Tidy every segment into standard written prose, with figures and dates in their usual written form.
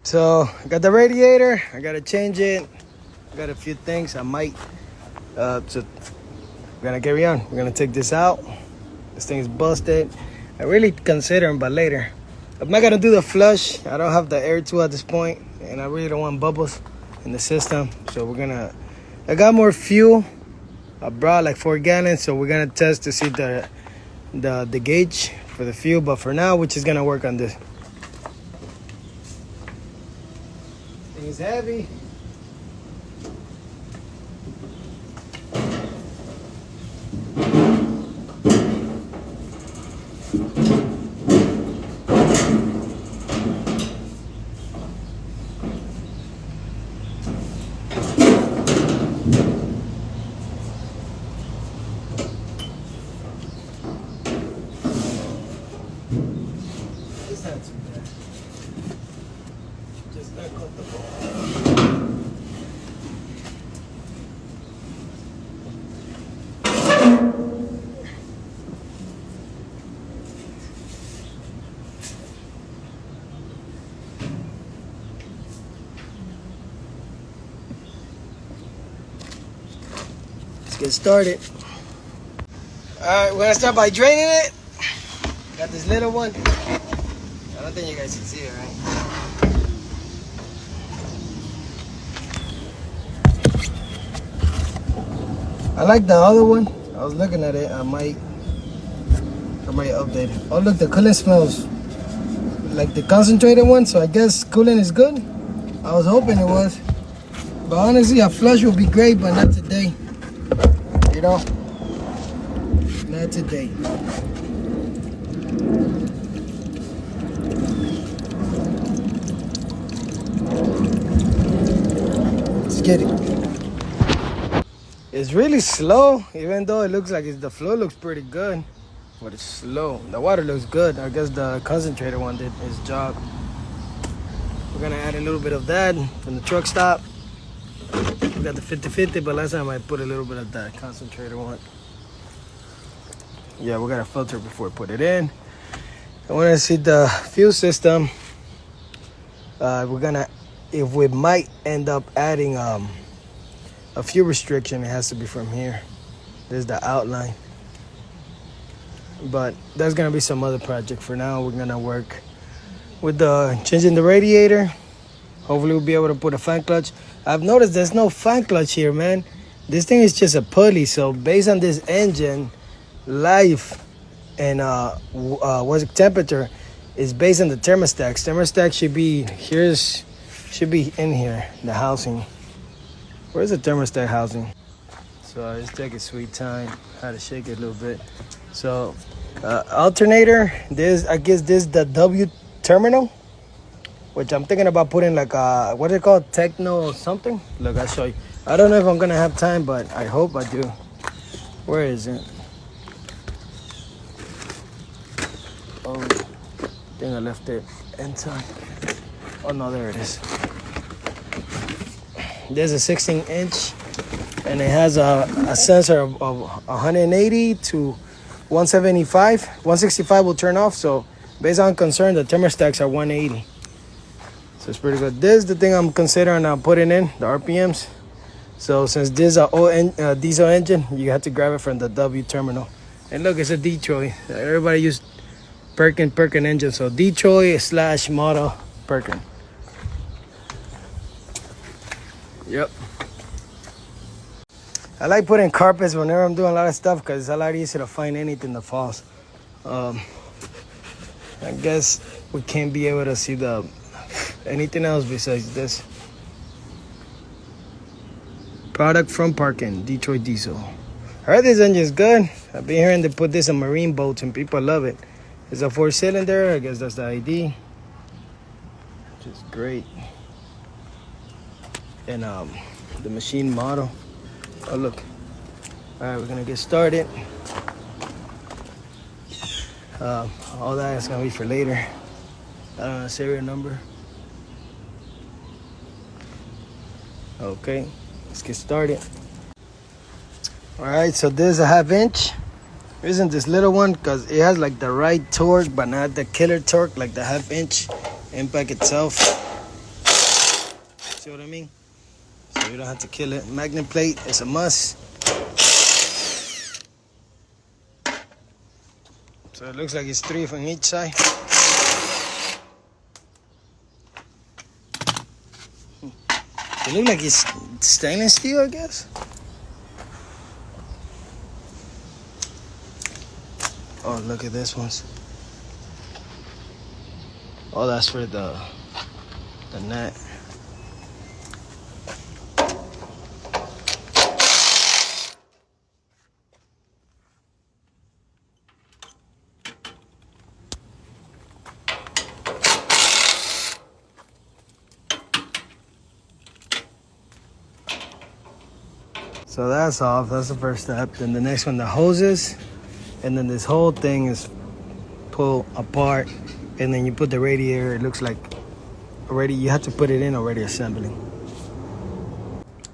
So I got the radiator. I gotta change it. I got a few things I might. So we're gonna carry on. We're gonna take this out. This thing is busted. I really considering, but later. I'm not gonna do the flush. I don't have the air tool at this point, and I really don't want bubbles in the system. So we're gonna. I got more fuel. I brought like 4 gallons, so we're gonna test to see the gauge for the fuel. But for now, we're just gonna work on this. Thing is heavy. It's not too bad. Just not comfortable. Let's get started. Alright, we're gonna start by draining it. Got this little one. I don't think you guys can see it, right? I like the other one. I was looking at it. I might update it. Oh look, the coolant smells like the concentrated one, so I guess coolant is good. I was hoping it was. But honestly, a flush would be great, but not today. You know? Not today. Let's get it. It's really slow, even though it looks like the flow looks pretty good, but it's slow. The water looks good. I guess the concentrator one did his job. We're gonna add a little bit of that from the truck stop. We got the 50-50, but last time I put a little bit of that concentrator one. Yeah, we gotta filter before we put it in. I wanna see the fuel system. If we might end up adding a fuel restriction, it has to be from here. There's the outline. But there's gonna be some other project. For now, we're gonna work with changing the radiator. Hopefully we'll be able to put a fan clutch. I've noticed there's no fan clutch here, man. This thing is just a pulley. So based on this engine, life and what's the temperature is based on the thermostat. Thermostat should be in here, the housing. Where's the thermostat housing? So I just take a sweet time, how to shake it a little bit. So alternator, I guess this is the W terminal, which I'm thinking about putting like a, what is it called? Techno something? Look, I'll show you. I don't know if I'm gonna have time, but I hope I do. Where is it? Oh, I think I left it inside. Oh no, there it is. There's a 16-inch, and it has a sensor of 180 to 175. 165 will turn off, so based on concern, the thermostats are 180. So it's pretty good. This is the thing I'm considering putting in, the RPMs. So since this is a diesel engine, you have to grab it from the W terminal. And look, it's a Detroit. Everybody use Perkin engine, so Detroit / model Perkin. Yep. I like putting carpets whenever I'm doing a lot of stuff because it's a lot easier to find anything that falls. I guess we can't be able to see anything else besides this. Product from Parkin, Detroit Diesel. I heard this engine is good. I've been hearing they put this in marine boats and people love it. It's a 4-cylinder. I guess that's the ID. Which is great. And the machine model. Oh look. Alright, we're gonna get started. All that is gonna be for later. I don't know, serial number. Okay, let's get started. Alright, so this is a 1/2 inch. Isn't this little one because it has like the right torque but not the killer torque like the 1/2 inch impact itself. see what I mean? So you don't have to kill it. Magnet plate is a must. So it looks like it's 3 from each side. It looks like it's stainless steel, I guess. Oh, look at this one. Oh, that's for the net. So that's off. That's the first step. Then the next one, the hoses. And then this whole thing is pulled apart. And then you put the radiator. It looks like already, you have to put it in already assembling.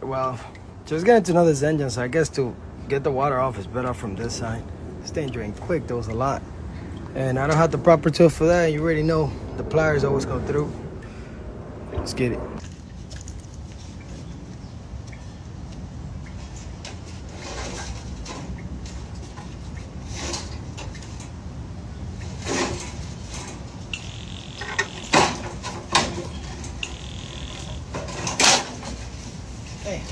Well, just getting to know this engine. So I guess to get the water off is better from this side. This thing drained quick. There was a lot. And I don't have the proper tool for that. You already know the pliers always go through. Let's get it. Hey.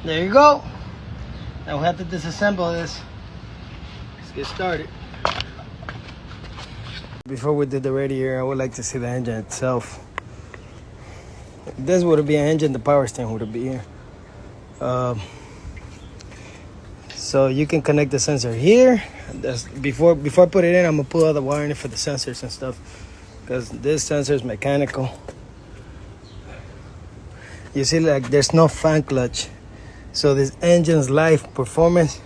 There you go. Now we have to disassemble this. Let's get started. Before we did the radiator, I would like to see the engine itself. If this would be an engine, the power steering would be here. So you can connect the sensor here. Before I put it in, I'm gonna pull out the wiring for the sensors and stuff, because this sensor is mechanical. You see, like there's no fan clutch. So this engine's life performance,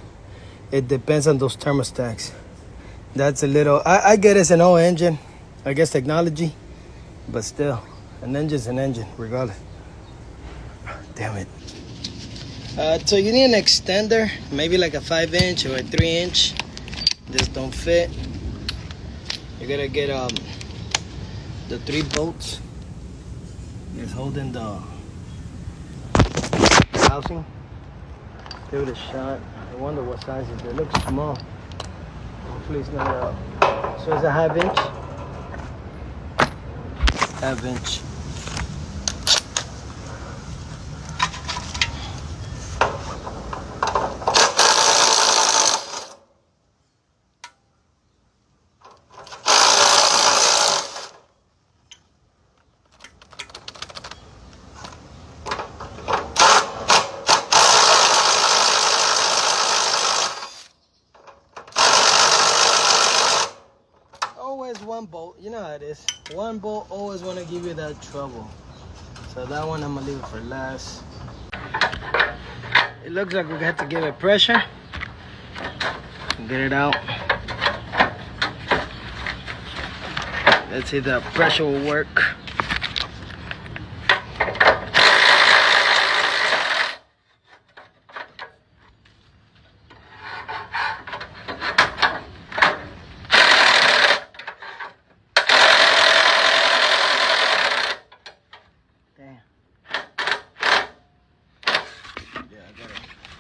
it depends on those thermostats. That's a little, I get it's an old engine, I guess technology, but still, an engine's an engine, regardless. Damn it. So you need an extender, maybe like a 5-inch or a 3-inch. This don't fit. You gotta get the 3 bolts. It's holding the housing. Give it a shot. I wonder what size it is. It looks small. Hopefully it's not so it's a 1/2 inch. 1/2 inch. One bolt, you know how it is. One bolt always want to give you that trouble. So that one I'm gonna leave it for last. It looks like we got to give it pressure. Get it out. Let's see if the pressure will work.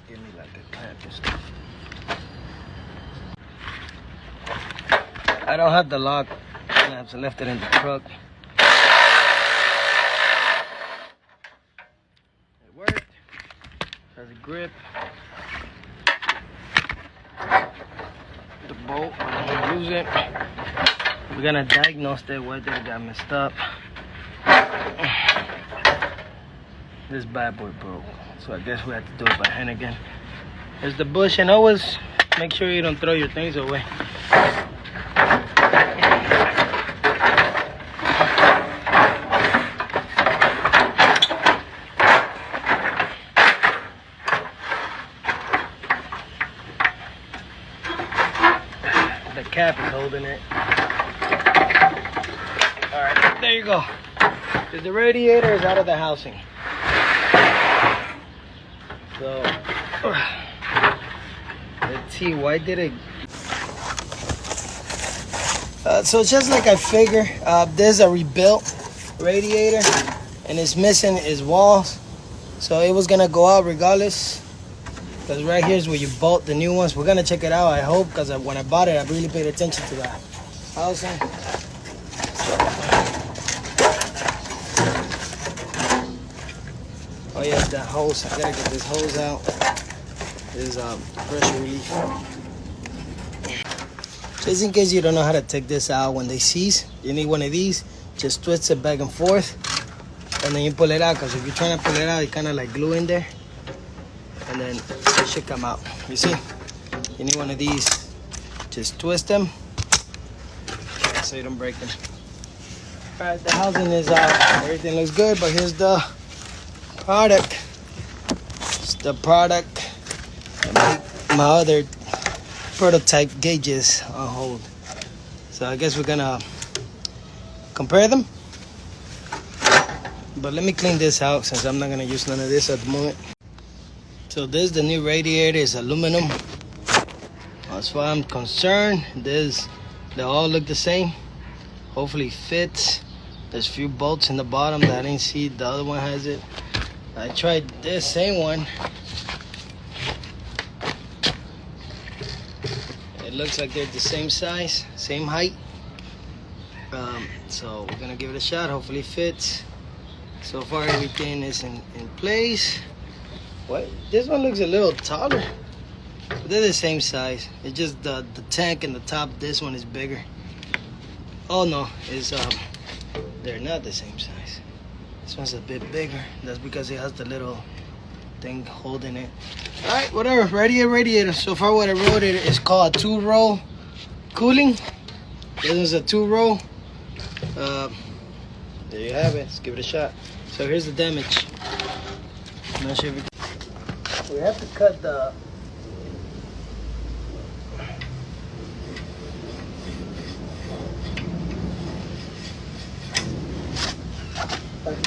Give me like a clamp and stuff. I don't have the lock clamps. I left it in the truck. It worked. Has a grip. The bolt, I'm gonna use it. We're gonna diagnose that where they got messed up. This bad boy broke, so I guess we have to do it by hand again. There's the bush, and always make sure you don't throw your things away. The cap is holding it. All right, there you go. The radiator is out of the housing. Let's see, why did it... so just like I figured, there's a rebuilt radiator and it's missing its walls. So it was gonna go out regardless. Because right here is where you bolt the new ones. We're gonna check it out, I hope, because when I bought it, I really paid attention to that housing. Oh yeah, that hose. I gotta get this hose out. This is pressure relief. Just in case you don't know how to take this out when they seize, you need one of these. Just twist it back and forth, and then you pull it out. Because if you're trying to pull it out, you kind of like glue in there, and then it should come out. You see? You need one of these. Just twist them so you don't break them. All right, the housing is out. Everything looks good, but here's the product. It's the product that make my other prototype gauges on hold. So I guess we're gonna compare them. But let me clean this out since I'm not gonna use none of this at the moment. So this is the new radiator. It's aluminum. As far as I'm concerned, they all look the same. Hopefully it fits. There's a few bolts in the bottom that I didn't see. The other one has it. I tried this same one. It looks like they're the same size, same height. So we're gonna give it a shot. Hopefully it fits. So far everything is in place. What? This one looks a little taller. But they're the same size. It's just the tank and the top. This one is bigger. Oh no, they're not the same size. This one's a bit bigger. That's because it has the little thing holding it. All right, whatever. Radiator. So far what I wrote it is called a 2-row cooling. This is a 2-row. There you have it. Let's give it a shot. So here's the damage. I'm not sure if we have to cut the...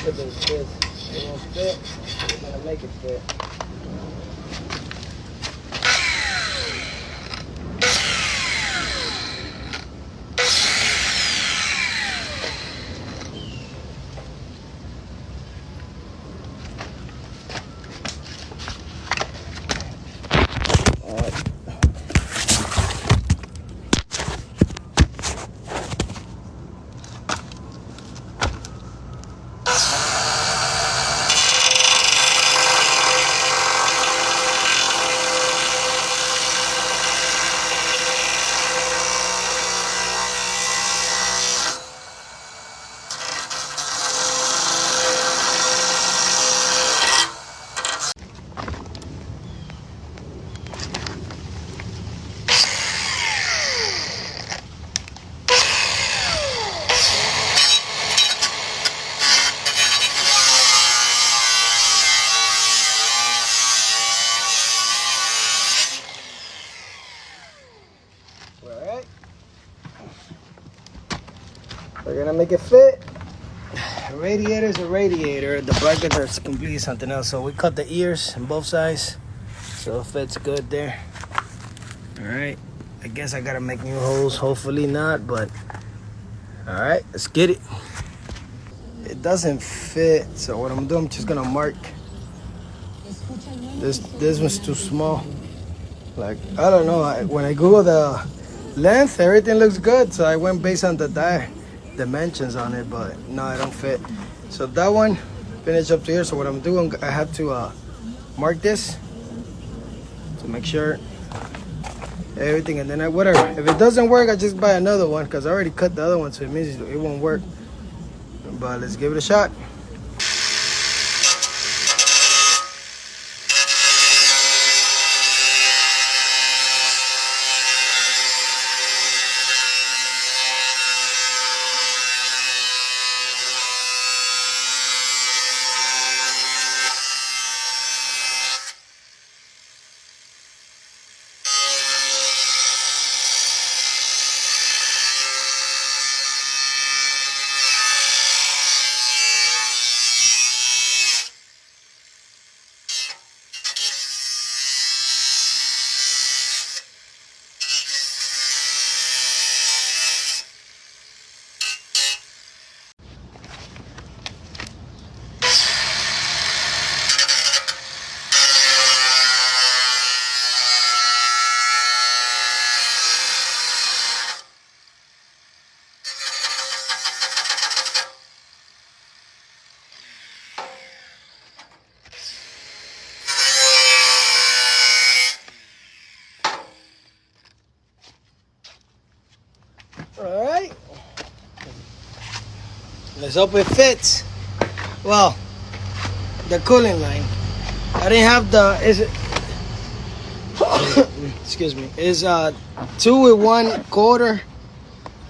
It won't fit. I'm gonna make it fit. Alright. We're gonna make it fit. Radiator is a radiator. The brackets are completely something else. So we cut the ears on both sides. So it fits good there. Alright. I guess I gotta make new holes. Hopefully not, but alright, let's get it. It doesn't fit, so what I'm doing, I'm just gonna mark. This one's too small. Like, I don't know, when I Google the length, everything looks good, so I went based on the dimensions on it, but no, it don't fit. So that one finished up to here. So what I'm doing, I have to mark this to make sure everything, and then whatever. If it doesn't work, I just buy another one because I already cut the other one, so it means it won't work. But let's give it a shot. Let's hope it fits. Well, the cooling line. I didn't have the. Excuse me. Is 2 1/4.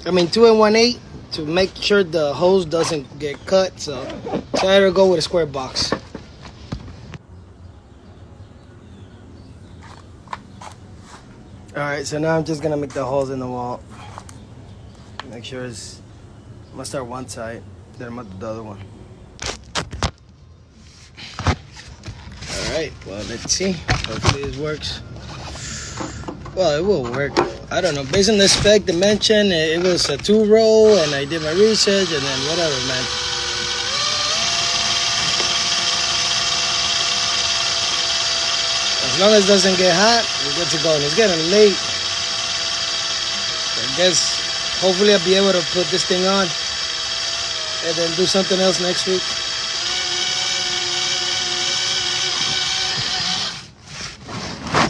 I mean 2 1/8 to make sure the hose doesn't get cut. So I had to go with a square box. All right. So now I'm just gonna make the holes in the wall. Make sure it's. I'm gonna start one side, then I'm gonna do the other one. Alright, well, let's see. Hopefully this works. Well, it will work. I don't know. Based on the spec dimension, it was a 2-row, and I did my research, and then whatever, man. As long as it doesn't get hot, we're good to go. And it's getting late. I guess, hopefully I'll be able to put this thing on and then do something else next week.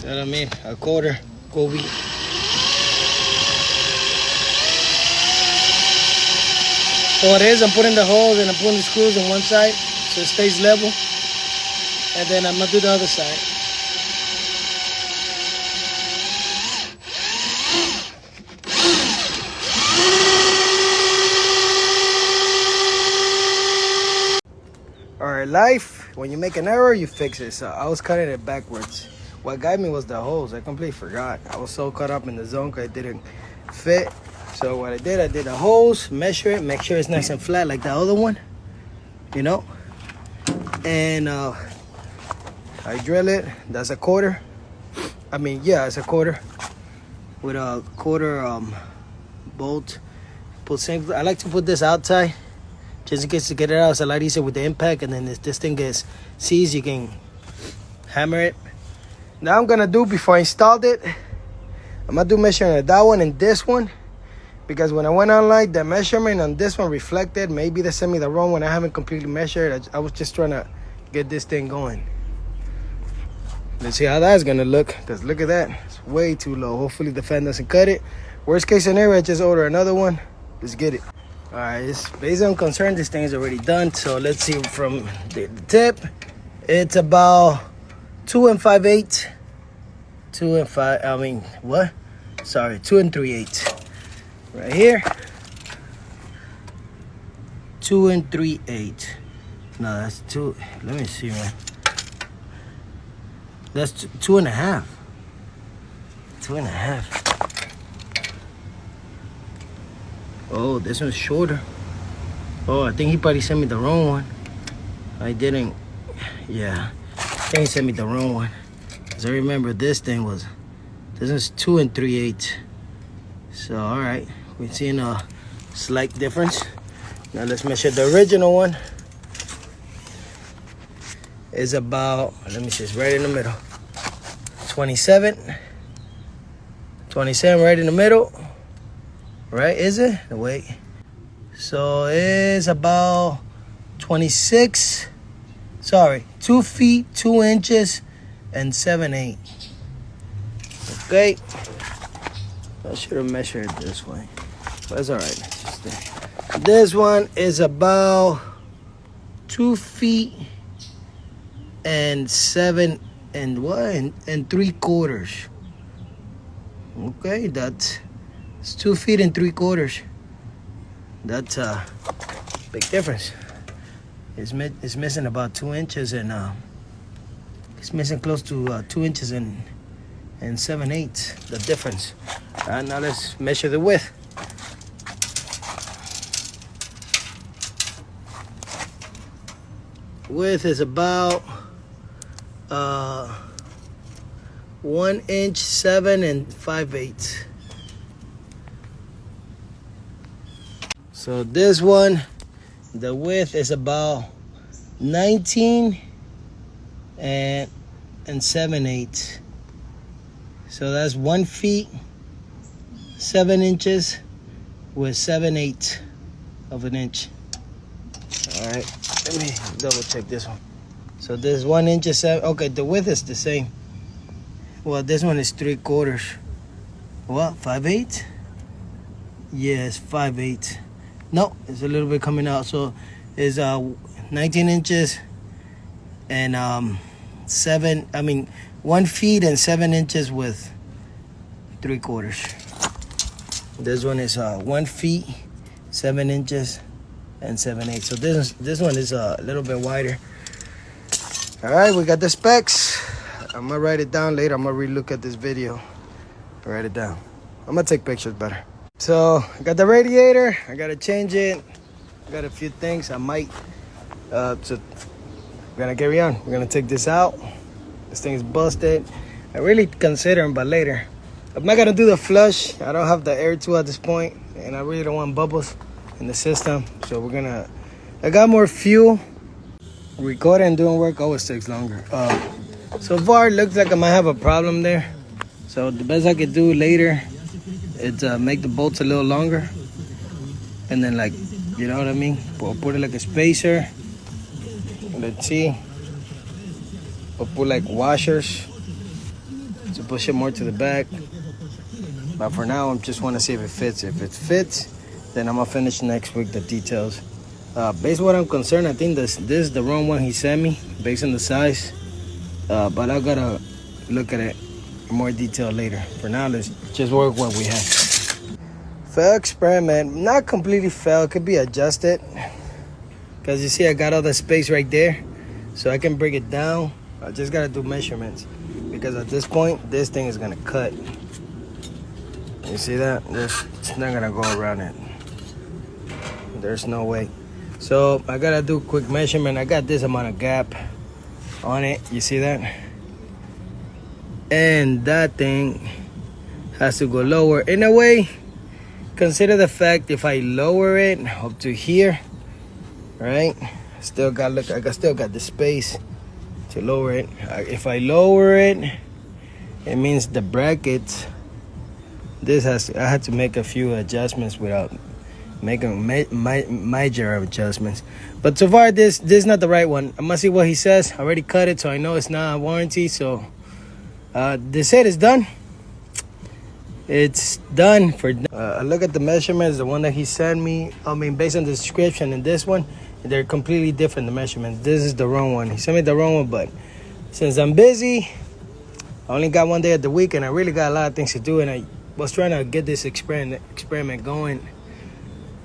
You know what I mean? A quarter, Kobe. So what it is, I'm putting the holes and I'm putting the screws on one side so it stays level. And then I'm gonna do the other side. Alright, life, when you make an error, you fix it. So I was cutting it backwards. What got me was the hose. I completely forgot. I was so caught up in the zone because it didn't fit. So what I did a hose, measure it, make sure it's nice and flat like the other one, you know. And I drill it. That's a quarter. I mean, yeah, it's a quarter with a quarter bolt. I like to put this outside. Just in case to get it out, it's a lot easier with the impact. And then if this thing gets seized, you can hammer it. Now I'm gonna do, before I installed it, I'm gonna do measuring of that one and this one. Because when I went online, the measurement on this one reflected. Maybe they sent me the wrong one. I haven't completely measured. I was just trying to get this thing going. Let's see how that's gonna look. Because look at that, it's way too low. Hopefully the fan doesn't cut it. Worst case scenario, I just order another one. Let's get it. All right, it's based on concern, this thing is already done. So let's see from the tip. It's about 2 5/8. 2 5. I mean, what? Sorry, 2 3/8. Right here. 2 3/8. No, that's 2. Let me see, man. That's 2 1/2. 2 1/2. Oh, this one's shorter. Oh, I think he probably sent me the wrong one. I didn't. Yeah, I think he sent me the wrong one. Because I remember this is 2 3/8. So, all right, we're seeing a slight difference. Now let's measure the original one. It's about, let me see, it's right in the middle. 27. 27 right in the middle. Right, is it? Wait. So it's about 26. Sorry, 2 feet, 2 inches, and 7/8. Okay. I should have measured it this way. But it's all right. This one is about 2 feet and 7 and what? And 3/4. Okay, it's 2 feet and 3/4. That's a big difference. It's missing about 2 inches and it's missing close to 2 inches and 7/8. The difference. Now let's measure the width. Width is about 1 inch 7 5/8. So this one, the width is about 19 and 7/8. So that's 1 feet 7 inches with 7/8 of an inch. All right, let me double check this one. So this 1 inch is 7. Okay, the width is the same. Well, this one is 3/4. What? 5/8? Yes, 5/8. No, it's a little bit coming out. So it's 19 inches and 1 feet and 7 inches with 3/4. This one is 1 feet, 7 inches, and 7/8. So this one is a little bit wider. All right, we got the specs. I'm gonna write it down later. I'm gonna relook at this video. Write it down. I'm gonna take pictures better. So I got the radiator. I gotta change it. I got a few things I might. So we're gonna carry on. We're gonna take this out. This thing is busted. I really considering, but later. I'm not gonna do the flush. I don't have the air tool at this point, and I really don't want bubbles in the system. So we're gonna. I got more fuel. Recording and doing work always takes longer. So far, it looks like I might have a problem there. So the best I could do later is make the bolts a little longer, and then like, you know what I mean? Put it like a spacer. Let's see. Or put like washers to push it more to the back. But for now, I just want to see if it fits. If it fits, then I'm gonna finish next week the details. Based on what I'm concerned, I think this is the wrong one he sent me, based on the size. But I gotta look at it in more detail later. For now, let's just work what we have. Fail experiment, not completely fail, could be adjusted. Cause you see, I got all the space right there, so I can bring it down. I just gotta do measurements, because at this point, this thing is gonna cut. You see that? It's not gonna go around it. There's no way. So I gotta do a quick measurement. I got this amount of gap on it. You see that? And that thing has to go lower. In a way, consider the fact if I lower it up to here, right? I still got the space to lower it. If I lower it, it means the brackets. I had to make a few adjustments without making major adjustments. But so far, this is not the right one. I'm gonna see what he says. I already cut it, so I know it's not a warranty. So the set is done. It's done for. I look at the measurements, the one that he sent me. I mean, based on the description and this one, they're completely different. The measurements. This is the wrong one. He sent me the wrong one, but since I'm busy, I only got one day of the week, and I really got a lot of things to do, and I was trying to get this experiment going,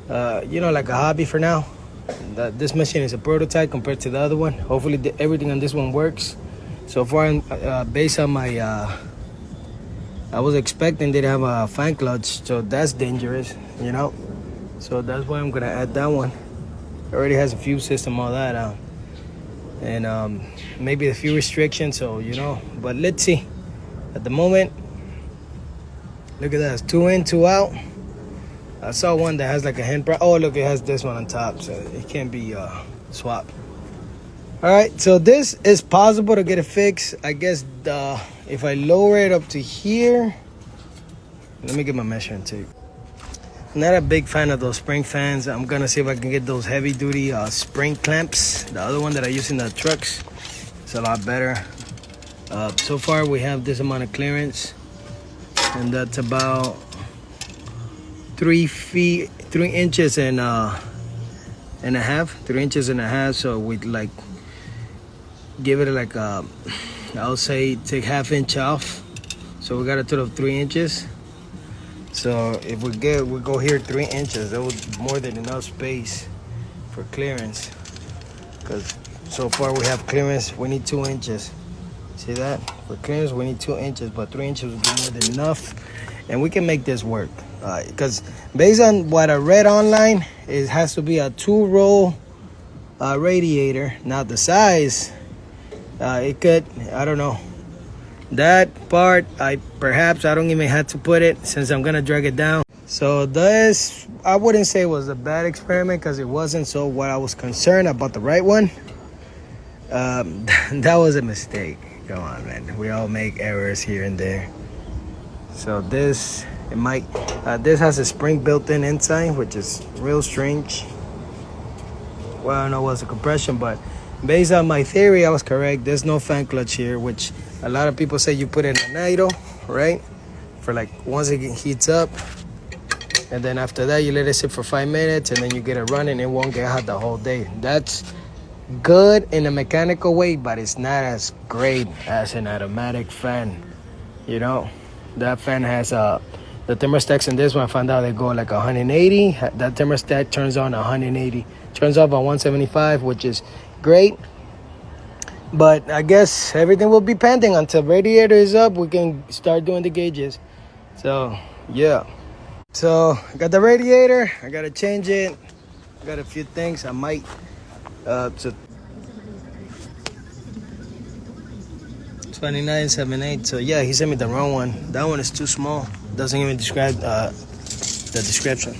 you know, like a hobby for now. This machine is a prototype compared to the other one. Hopefully everything on this one works. So far, based on my, I was expecting they to have a fan clutch, so that's dangerous, you know. So that's why I'm gonna add that one. It already has a fuel system, all that out, and maybe a few restrictions, so you know. But let's see. At the moment, look at that, it's 2 in, 2 out. I saw one that has like a handbrake. Oh, look, it has this one on top, so it can't be swapped. All right, so this is possible to get it fixed. I guess if I lower it up to here, let me get my measuring tape. I'm not a big fan of those spring fans. I'm gonna see if I can get those heavy duty spring clamps. The other one that I use in the trucks is a lot better. So far, we have this amount of clearance, and that's about 3 inches and a half. 3 inches and a half. So we like give it like I'll say take 1/2 inch off. So we got a total of 3 inches. So if we go here 3 inches, that was more than enough space for clearance. Because so far we have clearance. We need 2 inches. See that? For clearance, we need 2 inches, but 3 inches would be more than enough, and we can make this work. Because based on what I read online, it has to be a 2-roll radiator. Now the size, it could, I don't know. That part, I don't even have to put it since I'm gonna drag it down. So this, I wouldn't say it was a bad experiment because it wasn't. So what I was concerned about the right one, that was a mistake. Come on, man. We all make errors here and there. So this, it might, this has a spring built in inside, which is real strange. Well, I don't know what's the compression, but based on my theory, I was correct. There's no fan clutch here, which a lot of people say you put it in an idle, right? For like once it heats up, and then after that you let it sit for 5 minutes, and then you get it running. It won't get hot the whole day. That's good in a mechanical way, but it's not as great as an automatic fan. You know, that fan has the thermostats in this one. I found out they go like 180. That thermostat turns on 180, turns off on 175, which is great. But I guess everything will be pending until radiator is up. We can start doing the gauges. So yeah. So I got the radiator. I gotta change it. I got a few things I might. So 2978. So yeah, he sent me the wrong one. That one is too small. Doesn't even describe the description.